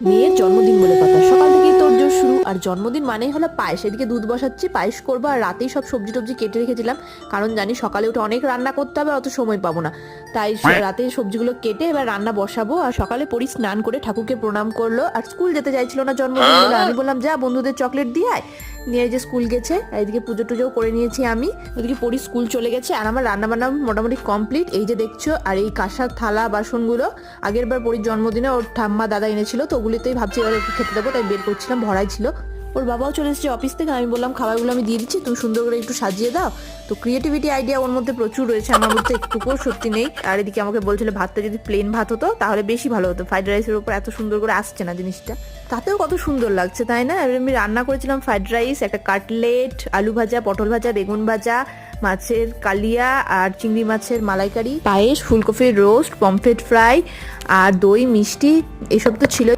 মেয়ের জন্মদিন বলে কথা, সকাল থেকেই তোড়জোড় শুরু। আর জন্মদিন মানেই হলো পায়েস। এদিকে দুধ বসাচ্ছি, পায়েস করবো। আর রাতেই সব সবজি টবজি কেটে রেখেছিলাম, কারণ জানি সকালে উঠে অনেক রান্না করতে হবে, অত সময় পাবো না। তাই রাতে সবজিগুলো কেটে এবার রান্না বসাবো। আর সকালে পরি স্নান করে ঠাকুরকে প্রণাম করলো, আর স্কুল যেতে চাইছিল না জন্মদিন বলে। আমি বললাম যা বন্ধুদের চকলেট দিয়ে আয়, নিয়ে এই যে স্কুল গেছে। আর এদিকে পুজো টুজোও করে নিয়েছি আমি। ওদিকে পরি স্কুল চলে গেছে, আর আমার রান্না বান্না মোটামুটি কমপ্লিট, এই যে দেখছো। আর এই কাঁসার থালা বাসনগুলো আগের বার পরির জন্মদিনে ওর ঠাম্মা দাদা এনেছিল, তো ওগুলিতেই ভাবছি এবার একটু খেতে দেবো, তাই বের করছিলাম, ভরাই ছিল। ওর বাবাও চলে এসেছে অফিস থেকে। আমি বললাম খাবারগুলো আমি দিয়ে দিচ্ছি, তুমি সুন্দর করে একটু সাজিয়ে দাও। তো ক্রিয়েটিভিটি আইডিয়া ওর মধ্যে প্রচুর রয়েছে, আমার মধ্যে একটুকুও সত্যি নেই। আর এদিকে আমাকে বলছিল ভাতটা যদি প্লেন ভাত হতো তাহলে বেশি ভালো হতো, ফ্রাইড রাইসের উপর এত সুন্দর করে আসছে না জিনিসটা, তাতেও কত সুন্দর লাগছে তাই না। আর আমি রান্না করেছিলাম ফ্রাইড রাইস, একটা কাটলেট, আলু ভাজা, পটল ভাজা, বেগুন ভাজা, মাছের কালিয়া, আর চিংড়ি মাছের মালাইকারি, পায়েস, ফুলকপির রোস্ট, পমফ্রেট ফ্রাই, আর দই, মিষ্টি, এসব তো ছিল।